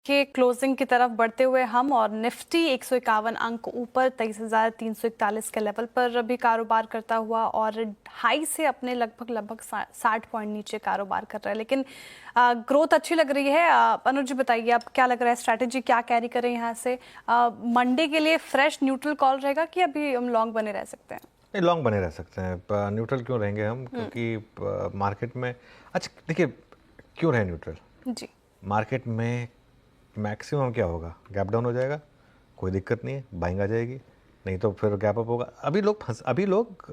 के क्लोजिंग की तरफ बढ़ते हुए हम और निफ्टी 151 अंक ऊपर 23,341 के लेवल पर अभी कारोबार करता हुआ और हाई से अपने लगभग 60 पॉइंट नीचे कारोबार कर रहा है, लेकिन ग्रोथ अच्छी लग रही है। अनुज जी बताइए, अब क्या लग रहा है, स्ट्रैटेजी क्या कैरी करें यहाँ से? मंडे के लिए फ्रेश न्यूट्रल कॉल रहेगा कि अभी हम लॉन्ग बने रह सकते हैं? नहीं, लॉन्ग बने रह सकते हैं। न्यूट्रल क्यों रहेंगे हम, क्योंकि मार्केट में अच्छा देखिए क्यों रहे न्यूट्रल। जी, मार्केट में मैक्सिमम क्या होगा, गैप डाउन हो जाएगा, कोई दिक्कत नहीं है, बाइंग आ जाएगी, नहीं तो फिर गैप अप होगा। अभी लोग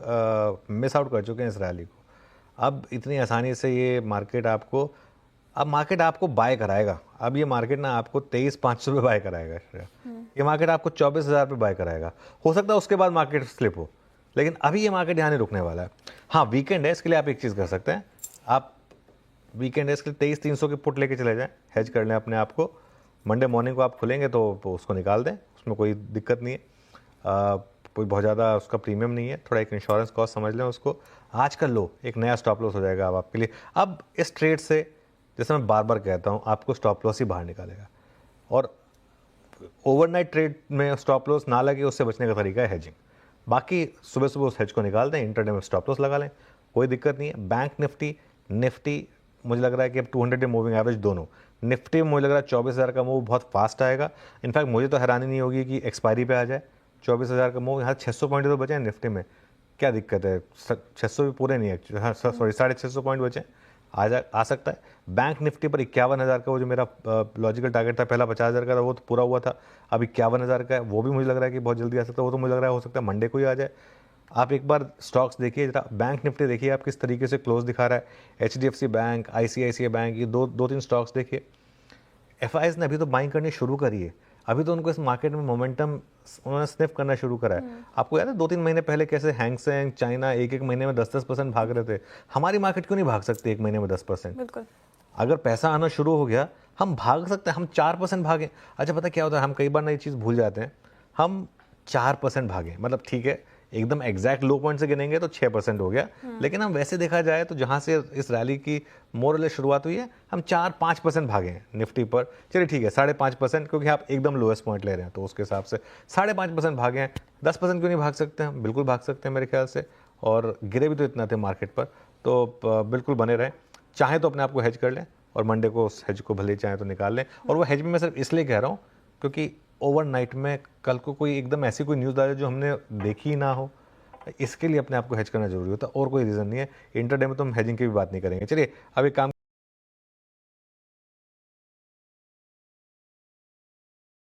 मिस आउट कर चुके हैं इस रैली को। अब इतनी आसानी से ये मार्केट आपको बाय कराएगा। अब ये मार्केट ना आपको 23,500 पे बाय कराएगा। ये मार्केट आपको 24,000 पे बाय कराएगा। हो सकता है उसके बाद मार्केट स्लिप हो, लेकिन अभी ये मार्केट यहाँ नहीं रुकने वाला है। हाँ, वीकेंड है, इसके लिए आप एक चीज़ कर सकते हैं, आप वीकेंड है इसके लिए 23,300 की पुट लेके चले जाएं, हेज कर लें अपने आप को। मंडे मॉर्निंग को आप खुलेंगे तो उसको निकाल दें, उसमें कोई दिक्कत नहीं है। कोई बहुत ज़्यादा उसका प्रीमियम नहीं है, थोड़ा एक इंश्योरेंस कॉस्ट समझ लें उसको। आज का लो एक नया स्टॉप लॉस हो जाएगा अब आपके लिए। अब इस ट्रेड से, जैसे मैं बार बार कहता हूँ, आपको स्टॉप लॉस ही बाहर निकालेगा। और ओवरनाइट ट्रेड में स्टॉप लॉस ना लगे, उससे बचने का तरीका है हेजिंग। बाकी सुबह सुबह उस हेज को निकाल दें, इंटरडे में स्टॉप लॉस लगा लें, कोई दिक्कत नहीं है। बैंक निफ्टी मुझे लग रहा है कि अब 200 डे मूविंग एवरेज दोनों, निफ्टी में मुझे लग रहा है 24,000 का मूव बहुत फास्ट आएगा। इनफैक्ट मुझे तो हैरानी नहीं होगी कि एक्सपायरी पे आ जाए 24,000 का मूव। यहाँ 600 पॉइंट तो बचे हैं निफ्टी में, क्या दिक्कत है? 600 भी पूरे नहीं है, हाँ सॉरी 650 पॉइंट बचे हैं, आ सकता है। बैंक निफ्टी पर 51,000 का वो जो मेरा लॉजिकल टारगेट था पहला 50,000 का था, वो तो पूरा हुआ था। अब 51,000 का है, वो भी मुझे लग रहा है कि बहुत जल्दी आ सकता है। वो तो मुझे लग रहा है हो सकता है मंडे को ही आ जाए। आप एक बार स्टॉक्स देखिए जरा, बैंक निफ्टी देखिए आप किस तरीके से क्लोज दिखा रहा है। HDFC बैंक, ICICI बैंक, ये दो तीन स्टॉक्स देखिए। FIs ने अभी तो बाइंग करनी शुरू करी है, अभी तो उनको इस मार्केट में मोमेंटम उन्होंने स्निफ करना शुरू करा है। आपको याद है 2-3 महीने पहले कैसे हैंगसेंग चाइना एक महीने में 10% भाग रहे थे? हमारी मार्केट क्यों नहीं भाग सकती एक महीने में 10%? बिल्कुल। अगर पैसा आना शुरू हो गया हम भाग सकते हैं, हम 4% भागे। अच्छा पता क्या होता है, हम कई बार नई चीज़ भूल जाते हैं। हम 4% भागे, मतलब ठीक है एकदम एग्जैक्ट लो पॉइंट से गिनेंगे तो 6% हो गया, लेकिन हम वैसे देखा जाए तो जहां से इस रैली की मोरल शुरुआत हुई है, हम 4-5% भागे हैं निफ्टी पर। चलिए ठीक है 5.5%, क्योंकि आप एकदम लोएस्ट पॉइंट ले रहे हैं तो उसके हिसाब से 5.5% भागे हैं। 10% क्यों नहीं भाग सकते हैं? बिल्कुल भाग सकते हैं मेरे ख्याल से। और गिरे भी तो इतना थे मार्केट पर, तो बिल्कुल बने रहें। चाहे तो अपने आप को हेज कर लें और मंडे को उस हेज को भले ही चाहे तो निकाल लें। और वो हेज भी मैं सिर्फ इसलिए कह रहा हूँ क्योंकि ओवरनाइट में कल को कोई एकदम ऐसी कोई न्यूज़ आ जाए जो हमने देखी ना हो, इसके लिए अपने आप को हेज करना जरूरी होता है, और कोई रीज़न नहीं है। इंटरडे में तो हम हेजिंग की भी बात नहीं करेंगे। चलिए अब एक काम